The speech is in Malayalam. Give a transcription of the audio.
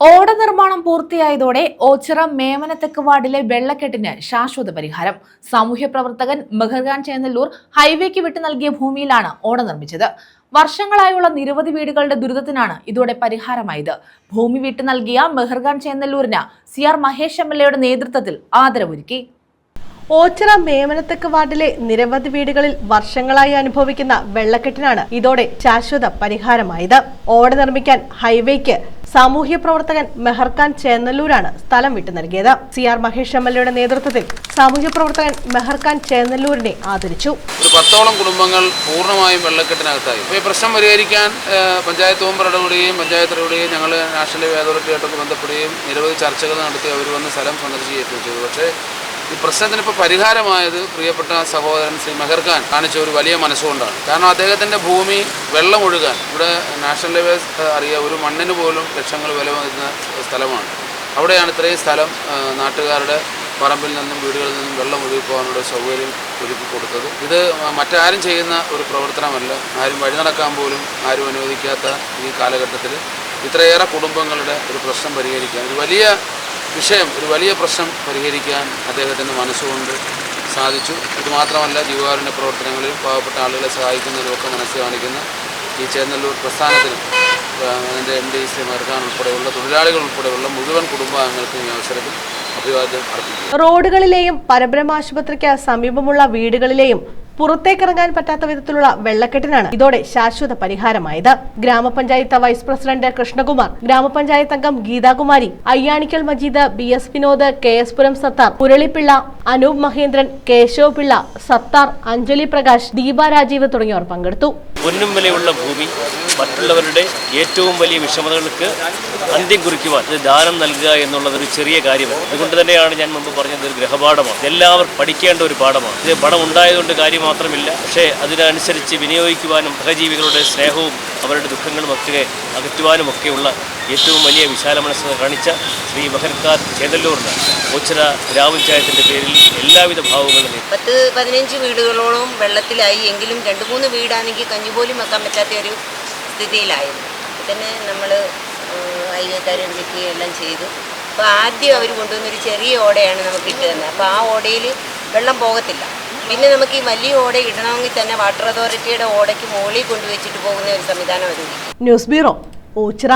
ഓട നിർമ്മാണം പൂർത്തിയായതോടെ ഓച്ചിറ മേമനത്തെക്ക് വാർഡിലെ വെള്ളക്കെട്ടിന് ശാശ്വത പരിഹാരം. സാമൂഹ്യ പ്രവർത്തകൻ മെഹർഖാൻ ചേന്നല്ലൂർ ഹൈവേക്ക് വിട്ടു നൽകിയ ഭൂമിയിലാണ് ഓട നിർമ്മിച്ചത്. വർഷങ്ങളായുള്ള നിരവധി വീടുകളുടെ ദുരിതത്തിനാണ് ഇതോടെ പരിഹാരമായത്. ഭൂമി വിട്ടു നൽകിയ മെഹർഖാൻ ചേന്നല്ലൂരിന് CR മഹേഷ് MLAയുടെ നേതൃത്വത്തിൽ ആദരവൊരുക്കി. ഓച്ചിറ മേമനത്തെക്ക് വാർഡിലെ നിരവധി വീടുകളിൽ വർഷങ്ങളായി അനുഭവിക്കുന്ന വെള്ളക്കെട്ടിനാണ് ഇതോടെ ശാശ്വത പരിഹാരമായത്. ഓട നിർമ്മിക്കാൻ ഹൈവേക്ക് സാമൂഹ്യ പ്രവർത്തകൻ മെഹർഖാൻ ചേന്നല്ലൂരാണ് സ്ഥലം വിട്ടു നൽകിയത്. CR മഹേഷ് MLAയുടെ നേതൃത്വത്തിൽ സാമൂഹ്യ പ്രവർത്തകൻ മെഹർഖാൻ ചേന്നല്ലൂരിനെ ആദരിച്ചു. ഒരു 10ഓളം കുടുംബങ്ങൾ പൂർണ്ണമായും വെള്ളക്കെട്ടിനകത്തായി. ഈ പ്രശ്നം പരിഹരിക്കാൻ പഞ്ചായത്ത് മെമ്പർ ഇടപെടുകയും പഞ്ചായത്ത് ഇടപെടുകയും ഞങ്ങൾ നാഷണൽ ഹൈവേ അതോറിറ്റിയായിട്ടൊക്കെ ബന്ധപ്പെടുകയും നിരവധി ചർച്ചകൾ നടത്തി അവർ വന്ന് സ്ഥലം സന്ദർശിക്കുകയും ചെയ്തു. പക്ഷേ ഈ പ്രശ്നത്തിന് ഇപ്പോൾ പരിഹാരമായത് പ്രിയപ്പെട്ട സഹോദരൻ ശ്രീ മെഹർഖാൻ കാണിച്ച ഒരു വലിയ മനസ്സുകൊണ്ടാണ്. കാരണം അദ്ദേഹത്തിൻ്റെ ഭൂമി വെള്ളം ഒഴുകാൻ ഇവിടെ നാഷണൽ ഹൈവേ അറിയാം, ഒരു മണ്ണിന് പോലും ലക്ഷങ്ങൾ വില വരുന്ന സ്ഥലമാണ്. അവിടെയാണ് ഇത്രയും സ്ഥലം നാട്ടുകാരുടെ പറമ്പിൽ നിന്നും വീടുകളിൽ നിന്നും വെള്ളം ഒഴുകിപ്പോകാനുള്ള സൗകര്യം ഒരുക്കി കൊടുത്തത്. ഇത് മറ്റാരും ചെയ്യുന്ന ഒരു പ്രവർത്തനമല്ല. ആരും വഴി നടക്കാൻ പോലും ആരും അനുവദിക്കാത്ത ഈ കാലഘട്ടത്തിൽ ഇത്രയേറെ കുടുംബങ്ങളുടെ ഒരു പ്രശ്നം പരിഹരിക്കാൻ, ഒരു വലിയ പ്രശ്നം പരിഹരിക്കാൻ അദ്ദേഹത്തിൻ്റെ മനസ്സുകൊണ്ട് സാധിച്ചു. ഇതുമാത്രമല്ല, ജീവകാരുണ്യ പ്രവർത്തനങ്ങളിലും പാവപ്പെട്ട ആളുകളെ സഹായിക്കുന്നതിലുമൊക്കെ മനസ്സ് കാണിക്കുന്ന ഈ ചേന്നല്ലൂർ പ്രസ്ഥാനത്തിനും അതിൻ്റെ MD ശ്രീ മെഹർഖാൻ ഉൾപ്പെടെയുള്ള തൊഴിലാളികൾ ഉൾപ്പെടെയുള്ള മുഴുവൻ കുടുംബാംഗങ്ങൾക്കും ഈ അവസരത്തിൽ അഭിവാദ്യം അർപ്പിക്കുന്നു. റോഡുകളിലെയും പരബ്രഹ്മ ആശുപത്രിക്ക് സമീപമുള്ള വീടുകളിലെയും പുറത്തേക്കിറങ്ങാൻ പറ്റാത്ത വിധത്തിലുള്ള വെള്ളക്കെട്ടിനാണ് ഇതോടെ ശാശ്വത പരിഹാരമായത്. ഗ്രാമപഞ്ചായത്ത് വൈസ് പ്രസിഡന്റ് കൃഷ്ണകുമാർ, ഗ്രാമപഞ്ചായത്ത് അംഗം ഗീതാകുമാരി, അയ്യാണിക്കൽ മജീദ്, BS വിനോദ്, KS പുരം സത്താർ, മുരളിപ്പിള്ള, അനൂപ് മഹേന്ദ്രൻ, കേശവ് പിള്ള, സത്താർ, അഞ്ജലി പ്രകാശ്, ദീപ രാജീവ് തുടങ്ങിയവർ പങ്കെടുത്തു. പൊന്നും വിലയുള്ള ഭൂമി മറ്റുള്ളവരുടെ ഏറ്റവും വലിയ വിഷമതകൾക്ക് അന്ത്യം കുറിക്കുവാൻ ഇത് ദാനം നൽകുക എന്നുള്ളതൊരു ചെറിയ കാര്യമാണ്. അതുകൊണ്ട് തന്നെയാണ് ഞാൻ മുമ്പ് പറഞ്ഞത്, ഒരു ഗ്രഹപാഠമാണ്. എല്ലാവരും പഠിക്കേണ്ട ഒരു പാഠമാണ്. ഇത് പണം ഉണ്ടായതുകൊണ്ട് കാര്യം മാത്രമില്ല, പക്ഷേ അതിനനുസരിച്ച് വിനിയോഗിക്കുവാനും സഹജീവികളുടെ സ്നേഹവും അവരുടെ ദുഃഖങ്ങളും ഒക്കെ അകറ്റുവാനുമൊക്കെയുള്ള ഏറ്റവും വലിയ വിശാല മനസ്സ് കാണിച്ച ശ്രീ മെഹർഖാൻ ചേന്നല്ലൂരിന് ഓച്ചിറ ഗ്രാമപഞ്ചായത്തിൻ്റെ പേരിൽ എല്ലാവിധ ഭാവങ്ങളും. 10-15 വീടുകളോളം വെള്ളത്തിലായി. എങ്കിലും 2-3 വീടാണെങ്കിൽ കഞ്ഞിപോലും വെക്കാൻ പറ്റാത്ത ഒരു സ്ഥിതിയിലായിരുന്നു. തന്നെ നമ്മൾ ഹൈവേക്കാരെ വിളിക്കുകയും എല്ലാം ചെയ്തു. അപ്പോൾ ആദ്യം അവർ കൊണ്ടുവന്നൊരു ചെറിയ ഓടയാണ് നമുക്ക് ഇട്ട് തന്നത്. അപ്പോൾ ആ ഓടയിൽ വെള്ളം പോകത്തില്ല. പിന്നെ നമുക്ക് ഈ വലിയ ഓട ഇടണമെങ്കിൽ തന്നെ വാട്ടർ അതോറിറ്റിയുടെ ഓടയ്ക്ക് മുകളിൽ കൊണ്ടുവച്ചിട്ട് പോകുന്ന ഒരു സംവിധാനം ഒരുക്കി. News bureau, Ochira.